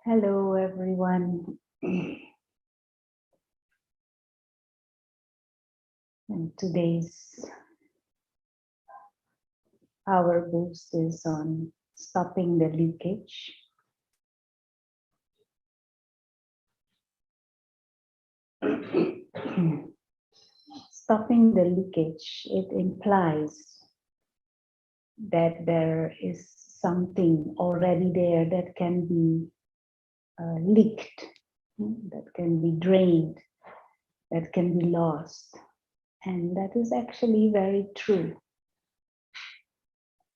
Hello, everyone. And today's Power Boost is on stopping the leakage. Stopping the leakage, it implies that there is something already there that can be leaked, that can be drained, that can be lost. And that is actually very true.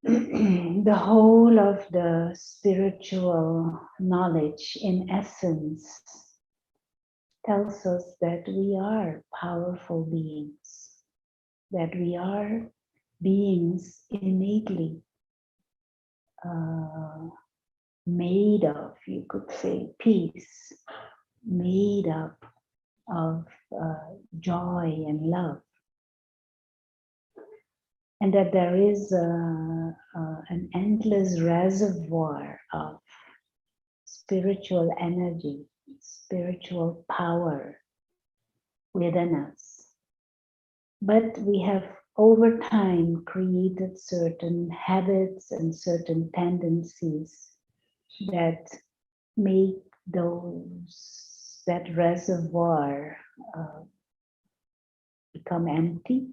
The whole of the spiritual knowledge, in essence, tells us that we are powerful beings, that we are beings innately made of, you could say, peace, made up of joy and love. And that there is an endless reservoir of spiritual energy, spiritual power within us. But we have over time created certain habits and certain tendencies that make that reservoir become empty.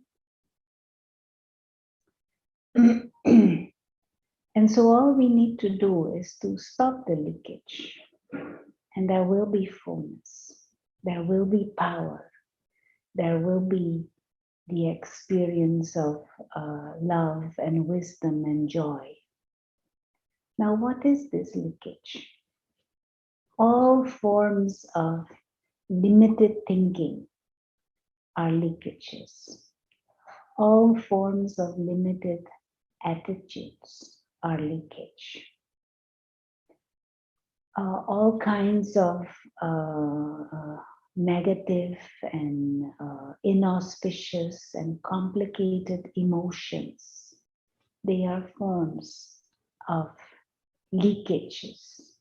And so all we need to do is to stop the leakage, and there will be fullness, there will be power, there will be the experience of love and wisdom and joy. Now, what is this leakage? All forms of limited thinking are leakages. All forms of limited attitudes are leakage. All kinds of negative and inauspicious and complicated emotions, they are forms of leakages,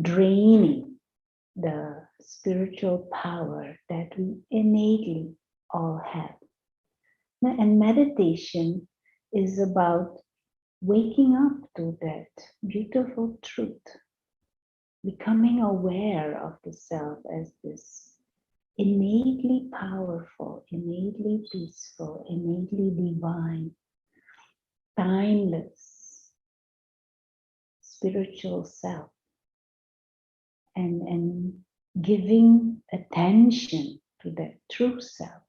draining the spiritual power that we innately all have. And meditation is about waking up to that beautiful truth, becoming aware of the self as this innately powerful, innately peaceful, innately divine, timeless, spiritual self. And giving attention to that true self.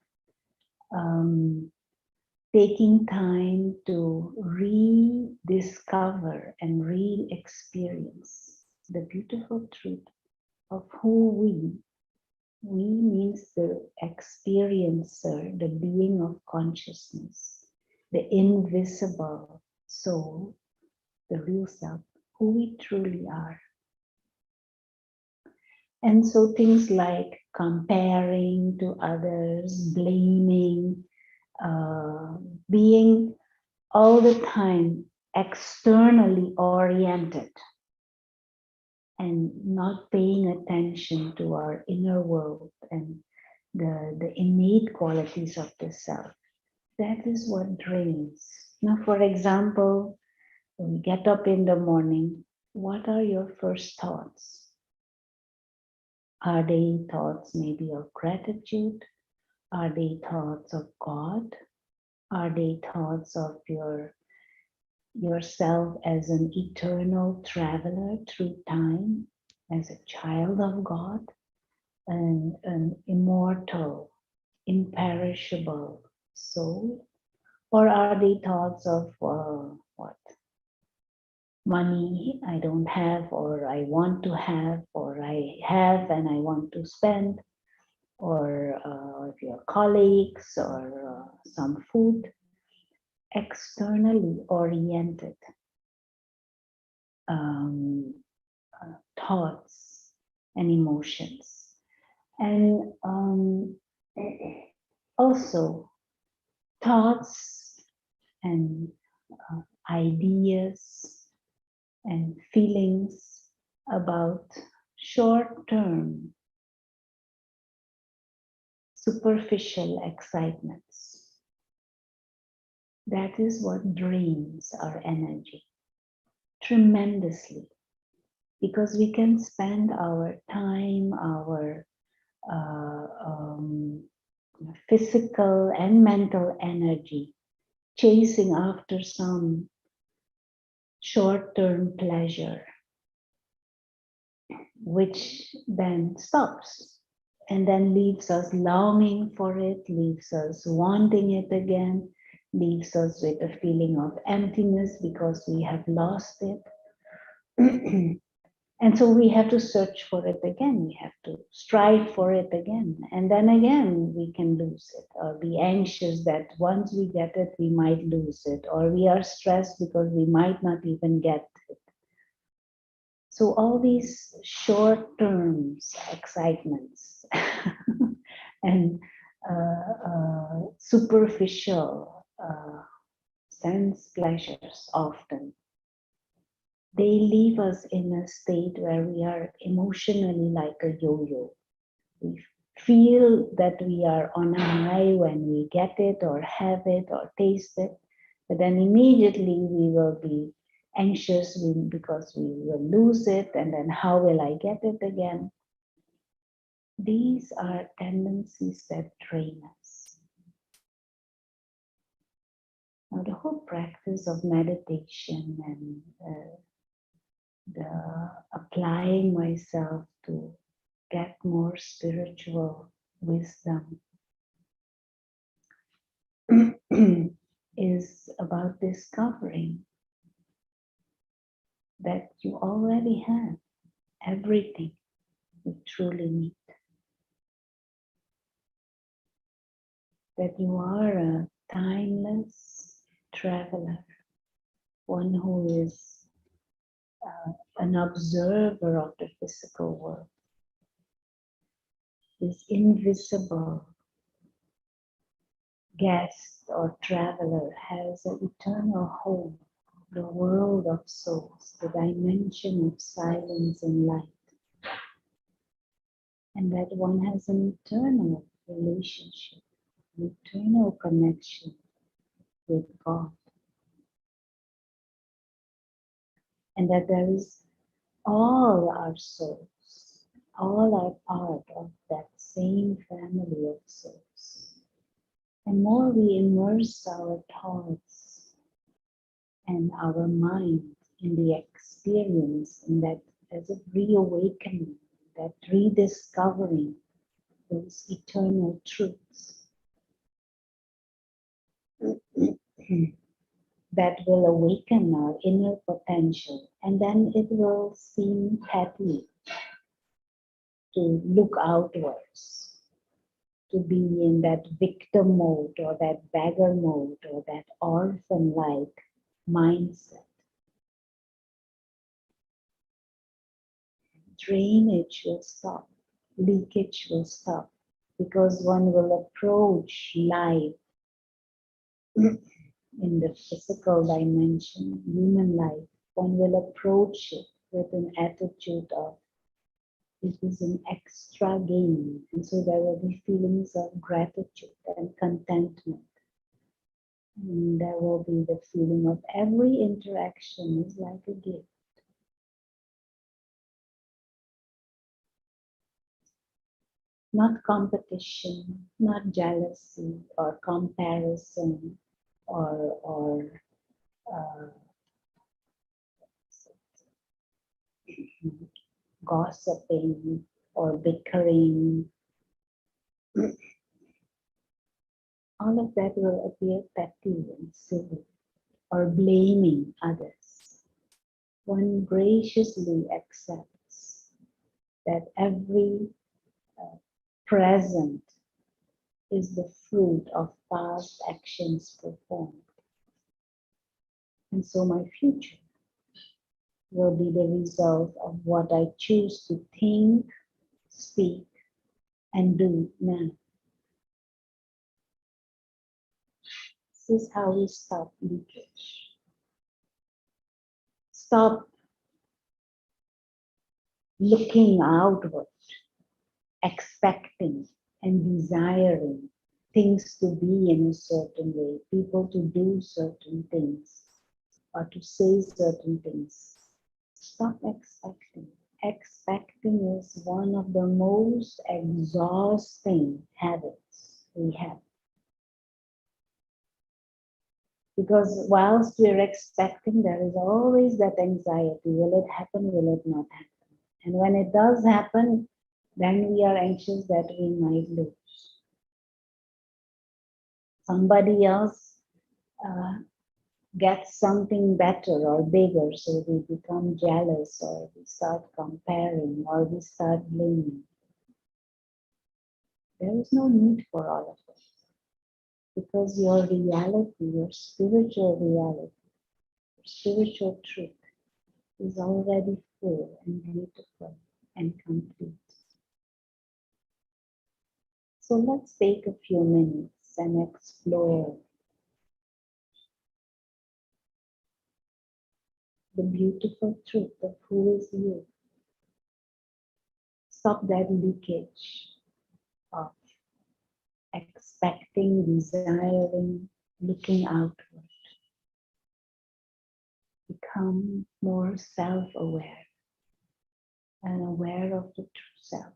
Taking time to rediscover and re-experience the beautiful truth of who we means the experiencer, the being of consciousness, the invisible soul, the real self, who we truly are. And so things like comparing to others, blaming, being all the time externally oriented and not paying attention to our inner world and the innate qualities of the self. That is what drains. Now, for example, when you get up in the morning, what are your first thoughts? Are they thoughts maybe of gratitude? Are they thoughts of God? Are they thoughts of yourself as an eternal traveler through time, as a child of God, and an immortal, imperishable soul? Or are they thoughts of what? Money I don't have, or I want to have, or I have and I want to spend, or if your colleagues, or some food, externally oriented thoughts and emotions. And also thoughts and ideas and feelings about short-term, superficial excitements. That is what drains our energy tremendously, because we can spend our time, our physical and mental energy chasing after some short-term pleasure, which then stops and then leaves us longing for it, leaves us wanting it again, leaves us with a feeling of emptiness because we have lost it. And so we have to search for it again. We have to strive for it again. And then again, we can lose it or be anxious that once we get it, we might lose it. Or we are stressed because we might not even get it. So all these short-term excitements and superficial sense pleasures often, they leave us in a state where we are emotionally like a yo-yo. We feel that we are on a high when we get it or have it or taste it, but then immediately we will be anxious because we will lose it, and then how will I get it again? These are tendencies that drain us. Now the whole practice of meditation and the applying myself to get more spiritual wisdom is about discovering that you already have everything you truly need. That you are a timeless traveler, one who is an observer of the physical world. This invisible guest or traveler has an eternal home, the world of souls, the dimension of silence and light. And that one has an eternal relationship, an eternal connection with God. And that there is all our souls, all are part of that same family of souls. And more we immerse our thoughts and our mind in the experience, in that as a reawakening, that rediscovering those eternal truths, that will awaken our inner potential, and then it will seem petty to look outwards, to be in that victim mode or that beggar mode or that orphan-like mindset. Drainage will stop, leakage will stop, because one will approach life in the physical dimension, human life. One will approach it with an attitude of, it is an extra gain, and so there will be feelings of gratitude and contentment. And there will be the feeling of every interaction is like a gift. Not competition, not jealousy or comparison or gossiping or bickering. All of that will appear petty and silly, or blaming others. One graciously accepts that every present is the fruit of past actions performed. And so my future will be the result of what I choose to think, speak, and do now. This is how we stop leakage. Stop looking outward, expecting and desiring things to be in a certain way, people to do certain things, or to say certain things. Stop expecting. Expecting is one of the most exhausting habits we have. Because whilst we're expecting, there is always that anxiety. Will it happen? Will it not happen? And when it does happen, then we are anxious that we might lose. Somebody else gets something better or bigger, so we become jealous, or we start comparing, or we start blaming. There is no need for all of this, because your reality, your spiritual reality, your spiritual truth is already full and beautiful and complete. So let's take a few minutes and explore the beautiful truth of who is you. Stop that leakage of expecting, desiring, looking outward. Become more self-aware and aware of the true self.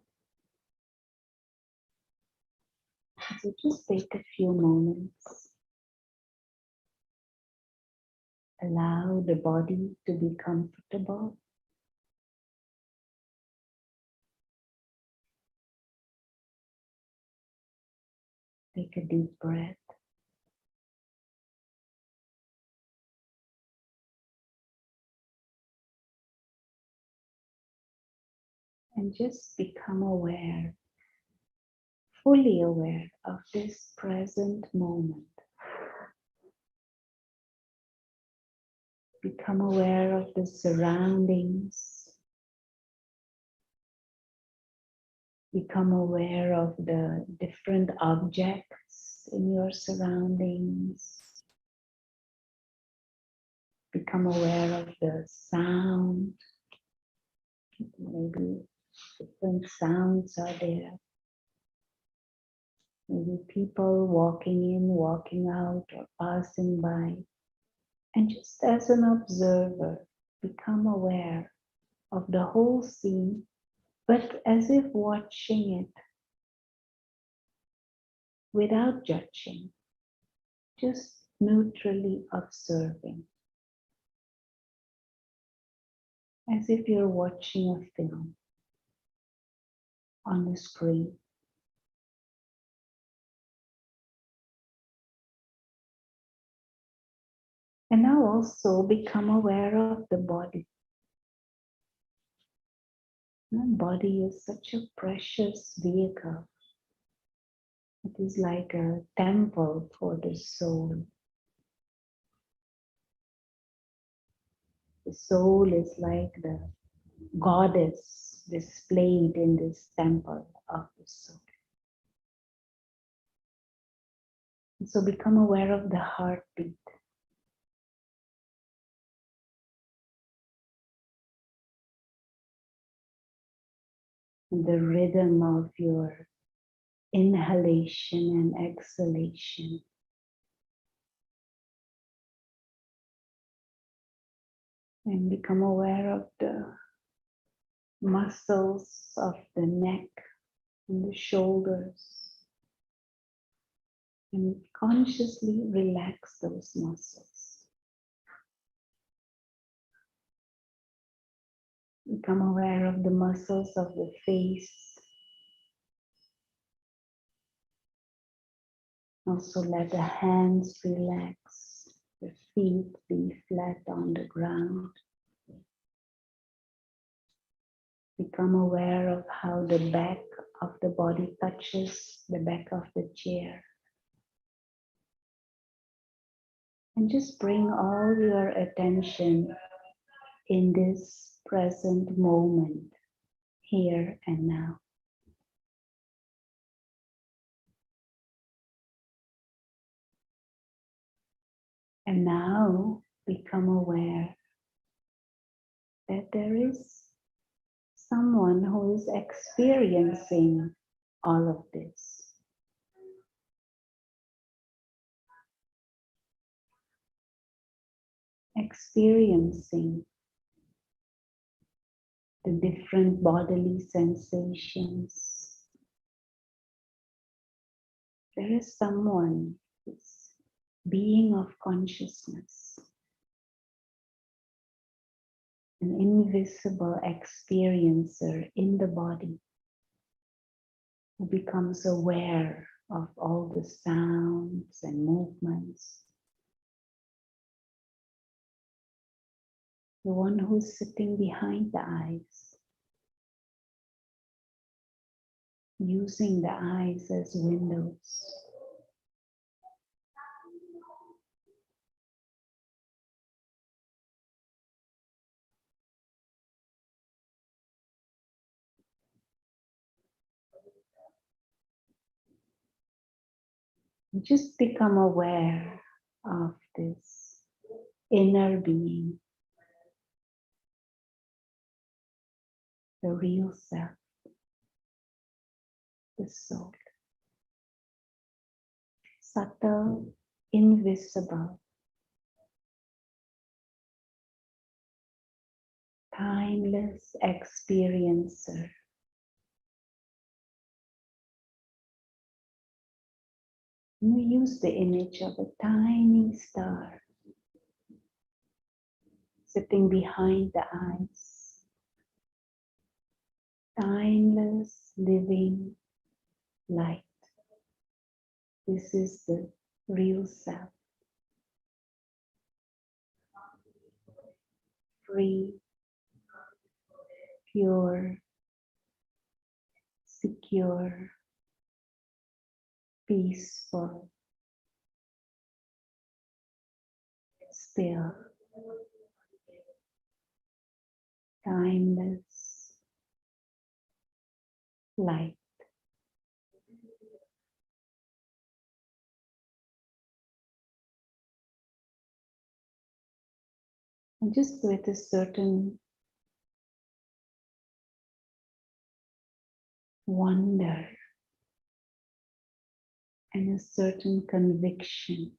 So just take a few moments. Allow the body to be comfortable. Take a deep breath. And just become aware, fully aware of this present moment. Become aware of the surroundings. Become aware of the different objects in your surroundings. Become aware of the sound. Maybe different sounds are there. Maybe people walking in, walking out, or passing by. And just as an observer, become aware of the whole scene, but as if watching it without judging, just neutrally observing, as if you're watching a film on the screen. And now also become aware of the body. The body is such a precious vehicle. It is like a temple for the soul. The soul is like the goddess displayed in this temple of the soul. And so become aware of the heartbeat. The rhythm of your inhalation and exhalation. And become aware of the muscles of the neck and the shoulders. And consciously relax those muscles. Become aware of the muscles of the face. Also let the hands relax, the feet be flat on the ground. Become aware of how the back of the body touches the back of the chair. And just bring all your attention in this present moment, here and now. And now become aware that there is someone who is experiencing all of this. Experiencing the different bodily sensations. There is someone, this being of consciousness, an invisible experiencer in the body who becomes aware of all the sounds and movements. The one who's sitting behind the eyes, using the eyes as windows. Just become aware of this inner being, the real self, the soul. Subtle, invisible, timeless experiencer. We use the image of a tiny star sitting behind the eyes. Timeless, living light. This is the real self. Free, pure, secure, peaceful, still, timeless, light. And just with a certain wonder and a certain conviction,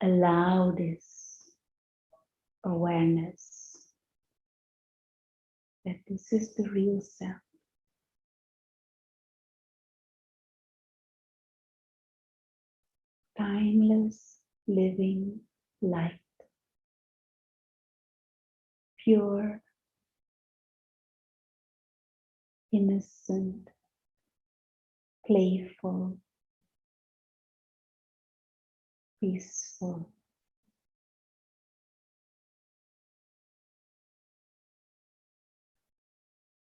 allow this awareness that this is the real self. Timeless, living light. Pure, innocent, playful, peaceful.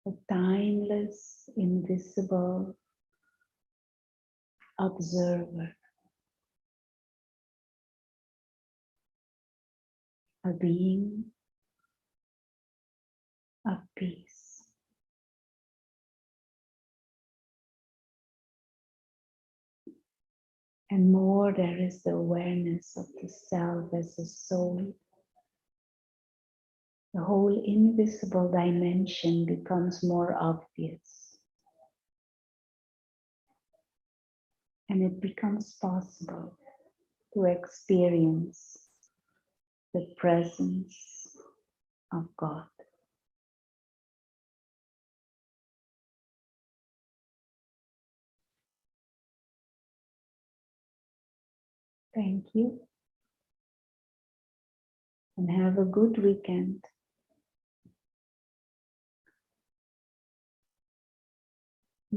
A timeless, invisible observer. A being of peace. And more there is the awareness of the self as a soul. The whole invisible dimension becomes more obvious. And it becomes possible to experience the presence of God. Thank you. And have a good weekend.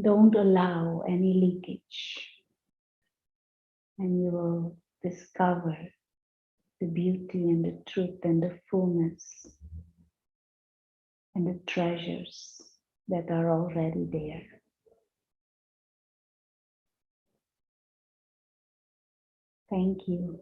Don't allow any leakage, and you will discover the beauty and the truth and the fullness and the treasures that are already there. Thank you.